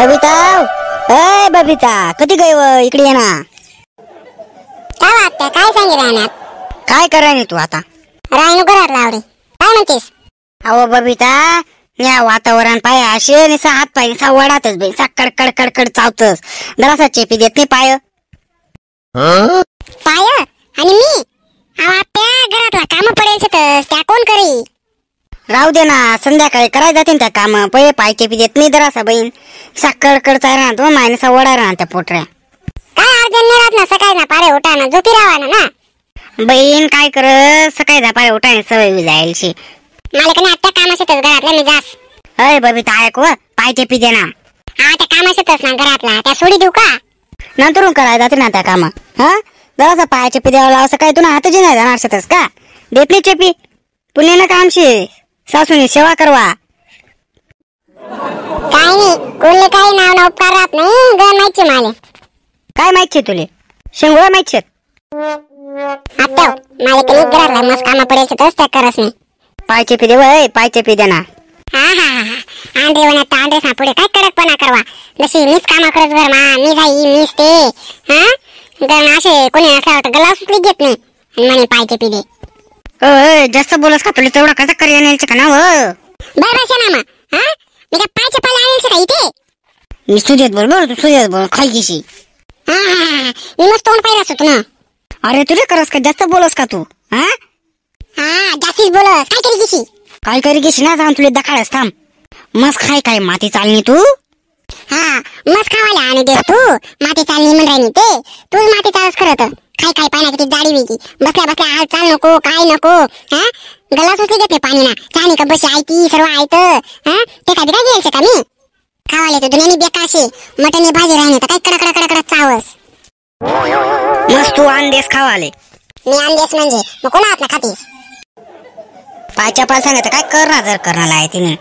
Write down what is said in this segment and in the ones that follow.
बबिता, ए बबिता, कधी गई इकडे ये ना. काय वाटतं? काय सांगे राहण्यात? काय करायनी तू आता? राहणू घरात लावरे. काय म्हणतेस? अहो बबिता, या वातावरण पाय असे निसा हात पाय निसा वडातच बाई, कडकड कडकड कड चावतस. जरासा चेपी देत नाही पाय. पाय आणि मी त्या घरातला काम पडेल त्या कोण करी? राहू दे ना, संध्याकाळी करायला जाते त्या काम. पहिले पाय चेपी देत नाही जरासा बहीण. साकड कडचा राहतो मायनेसा वडा राहत्या पोटऱ्या. काय अर्जन नाही राहत ना, सकाळी ना पारे उठाना झोपी राहाना ना. बहीण काय कर, सकाळी पाय उठायला सवय जायची. मला कधी आता कामाशीतच घरातला मी जास. अय बबिता ऐक व, पाय चेपी दे ना. त्या कामाशीतच ना घरातला, त्या सोडी देऊ का? नंतरून करायला जाते ना त्या काम. हा, जरासा पाय चेपी द्यावं लाव. सकाळी तू ना हातची नाही जाणार शेतस का? देत नाही चेपी. पुणे ना कामशी सासूनी सेवा करवा. काय नाही, कोणले काही नाव ना उपकार राहत नाही. गण माहिती माले. काय माहिती तुले? शेंगोळा माहिती आता मला कधी घरातला मस्त काम पडेल त्या करस नाही. पाय चेपी दे वय, पाय चेपी दे ना. हा हा हा, आंध्रे वनात आंध्रे सापुडे काय कडकपणा करवा. जशी मीच कामा करत घर मा, मी जाई मीच ते. हा, गण असे कोणी असं वाटत गला सुटली घेत नाही आणि म्हणे पाय चेपी दे. जास्त बोलस का तुला? तेवढा कसा करी आणायचं का ना व? बरोबर शे ना. हा, मी काय पाय चेपायला आणायचं का इथे? मी सुजेत बोल बोल, तू सुजेत बोल खाय घेशी. हा हा हा, मी मस्त तोंड पाहिलं असतो ना. अरे तुझे करस का? जास्त बोलस का तू? हा हा, जास्तीच बोलस. काय करी घेशी? काय करी घेशी ना, थांब तुला दखाळस थांब. मस्त खाय काय माती चालणी तू. हा, मस्त खावायला आणि देस तू. माती चालणी म्हण राहिनी ते. तूच माती चालस करत. काय काय पाहिना किती जाडी वेगळी. बसल्या बसल्या हाल चाल नको, काय नको. हा, गला सुचली घेते पाणी ना. चाणी का बशी आयती सर्व आयत. हा, ते काय काय घ्यायचं का मी? खावाले तर दुनियानी बेकारशे. मटणी भाजी राहिने तर काय कडकडा कडकडा चावस. मस्त तू अंडेस खावाले. मी अंडेस म्हणजे मग कोणा हात ना खातीस? पायच्या पाय सांगत काय कर ना, जर करणार आहे तिने.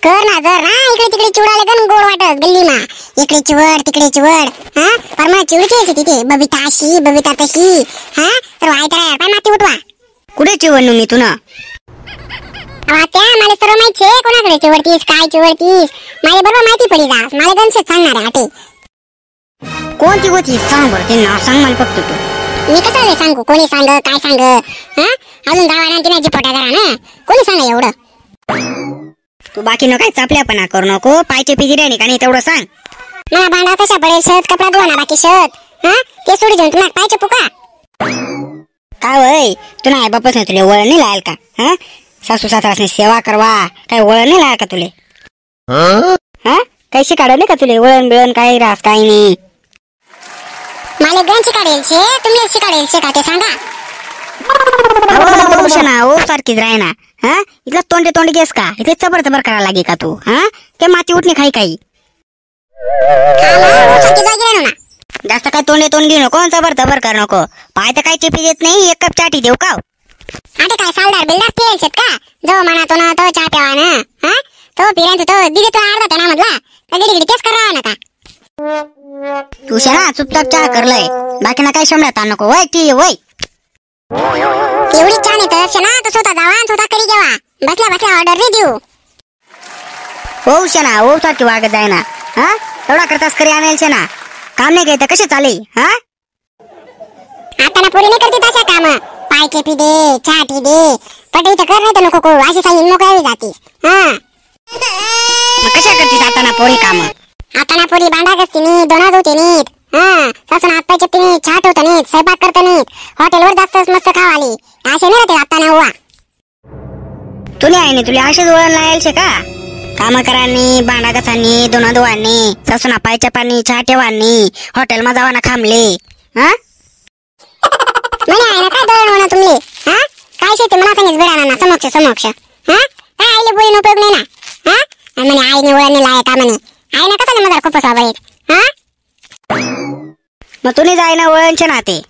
कर ना जर. हा, इकडे तिकडे चिवडाले गण गोड वाटत गल्ली मा. इकडे चिवड तिकडे चिवड. हा, पर मला चिवडची यायची तिथे. बबिता अशी बबिता तशी. हा, तर वाईट आहे पाय माती उठवा. कुठे चिवडणू मी तुला? त्या मला सर्व माहिती आहे. कोणाकडे चिवडतीस काय चिवडतीस मला बरोबर माहिती पडी जास. मला गणशेत सांगणार आहे आटे. कोणती होती सांग बरं, ते नाव सांग मला फक्त तू. मी कसं सांगू? कोणी सांग काय सांग? हा, अजून गावाला तिने पोटा जरा ना. कोणी सांग एवढं? तू बाकी न काय चापल्यापणा करू नको. पायचे पिजी राहिनी का नाही तेवढं सांग. मला भांडा कशा पडेल शत कपडा धुवा ना बाकी शत. हा, ते सोडी देऊन तुम्हाला पायचे पुका. काय वय तुला आई बापच नाही तुला वळण नाही लायल का? हा, सासू सासरासनी सेवा करवा. काय वळण नाही लायल का तुले? हा, काही शिकाड नाही का तुले? वळण बिळण काही रास काही नाही. मला गण शिकाडेल शे, तुम्ही शिकाडेल शे का ते सांगा. ओ सारखीच राही ना. हा, इथला तोंडे तोंड घेस का? इथे चबर चबर करायला लागे का तू? हा, ते माती उठणे खाई काही. जास्त काय तोंडे तोंड घेऊ नको, चबर चबर कर नको. पाय तर काय चिपी देत नाही. एक कप चाटी देऊ का? आता काय सावदार बिल्डर पियेल का? जो म्हणा तो ना तो चहा प्यावा ना. हा, तो पिऱ्यांत तो दिदी तो अर्धा त्यांना मधला गडी गडी तेच करावा ना का? तू शना चुपचाप चहा करलय. बाकी ना काय शमड्यात आण नको. वय ती वय एवढी चहा नाही तर शना तो स्वतः जावा आणि स्वतः करी जेवा. बसल्या बसल्या ऑर्डर नाही देऊ. हो शना हो सारखी वागत जाय ना. हा, एवढा करतास करी आणेल शना. काम नाही घ्यायचं कसे चाले? हा, आता ना पुरी नाही करते तशा काम. पाय चेपी दे, चहा टी दे, पटई तर कर नाही तर नको करू. अशी सांगितलं मोकळी जातीस. हा, कशा करतीस आता ना पोरी काम? आता ना पुरी भांडा घासते नीट, दोना धुते नीट. हा, सासून हात पाय चेपते नीट, चहा ठेवतं नीट, स्वयंपाक करतं नीट. हॉटेलवर जास्तच मस्त खावाली. असे नाही राहते आता ना हुआ. तुला आहे तुला असेच वळण लायलशे का? काम करानी, भांडा घासानी, दोना धुवानी, सासूना पायच्या पाणी, चहा ठेवानी, हॉटेल मा जावाना खांबले. हा, म्हणे आहे ना काय दळण म्हणा तुम्ही? हा, काय शेती मला सांगितलं बेडा ना समक्ष समक्ष. हा, काय आईले बोलून उपयोग नाही ना. हा, म्हणे आईने वळण लाय का म्हणे. आई ना कसा मजार खूपच हवा. हा, मग तुने जाय ना वळणचे नाते.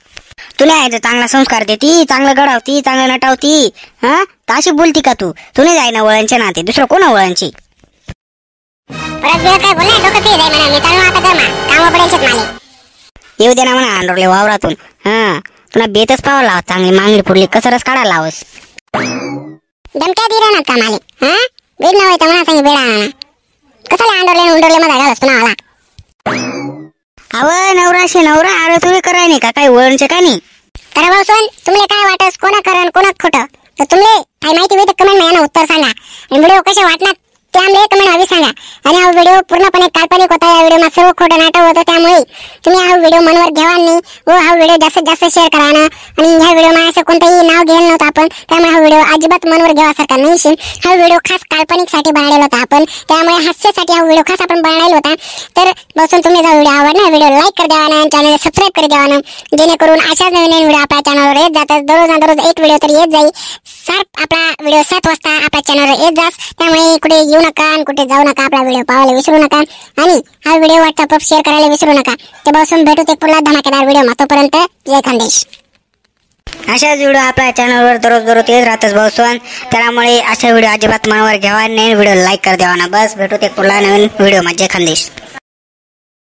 तुला आहे चांगला संस्कार देती, चांगलं घडवती, चांगलं नटावती. हा, तर अशी बोलती का तू? तुने जाय ना वळणचे नाते. दुसरं कोण वळणची? परत दिवस काय बोलला डोकं फिर जाय म्हणा. मी चालू आता कर ना काम पडेल मला. येऊ दे ना म्हणा अंडरले वावरातून. हा, तुला बेतच पाहावं लाव. चांगली मांगली फुडली कसरच काढायला लावस. दमक्या दिरा ना का माले. हा, बेड ना होता म्हणा सांगे बेडा ना. कशाला अंडरले मध्ये घालस पुन्हा आला. अव नवराशी नवरा अरे तुम्ही कराय नाही का काही वळणचे का नाही. तर भाऊ सोन तुम्हाला काय वाटस कोणा करण कोणा खोटं तर तुम्ही काही माहिती होईल तर कमेंट मध्ये उत्तर सांगा आणि व्हिडिओ कसे वाटणार ते आम्हाला कमेंट मध्ये सांगा. आणि हा व्हिडिओ पूर्णपणे काल्पनिक होता. या व्हिडिओ सर्व खोटं नाटक होतं त्यामुळे तुम्ही हा व्हिडिओ मनावर घ्यावा नाही व हा व्हिडिओ जास्तीत जास्त शेअर करा ना. आणि ह्या व्हिडिओ मध्ये असं कोणतंही नाव घेतलं नव्हतं आपण त्यामुळे हा व्हिडिओ अजिबात मनावर घ्यावासारखा नाही. हा व्हिडिओ खास काल्पनिक साठी बनवलेला होता आपण त्यामुळे हास्यासाठी हा व्हिडिओ खास आपण बनवलेला होता. तर बसून तुम्ही जर व्हिडिओ आवडला व्हिडिओ लाईक कर द्यावा ना चॅनल सबस्क्राईब कर द्यावा ना जेणेकरून अशाच नवीन व्हिडिओ आपल्या चॅनलवर येत जातात. दररोज एक व्हिडिओ तर येत जाईल. आपला व्हिडिओ 7 वाजता आपल्या चॅनलवर येत जास त्यामुळे कुठे येऊ नका आणि कुठे जाऊ नका. आपला व्हिडिओ पाहायला विसरू नका आणि हा व्हिडिओ व्हॉट्सअपवर शेअर करायला विसरू नका. ते बसून भेटू ते पुन्हा धमाकेदार व्हिडिओ तोपर्यंत जय खानदेश. अशाच व्हिडिओ आपल्या चॅनलवर दररोज येत राहतच भाऊसोन त्यामुळे अशा व्हिडिओ अजिबात मनावर घ्यावा नाही. व्हिडिओ लाईक कर द्यावा ना. बस भेटू ते पुन्हा नवीन व्हिडिओ जय खानदेश.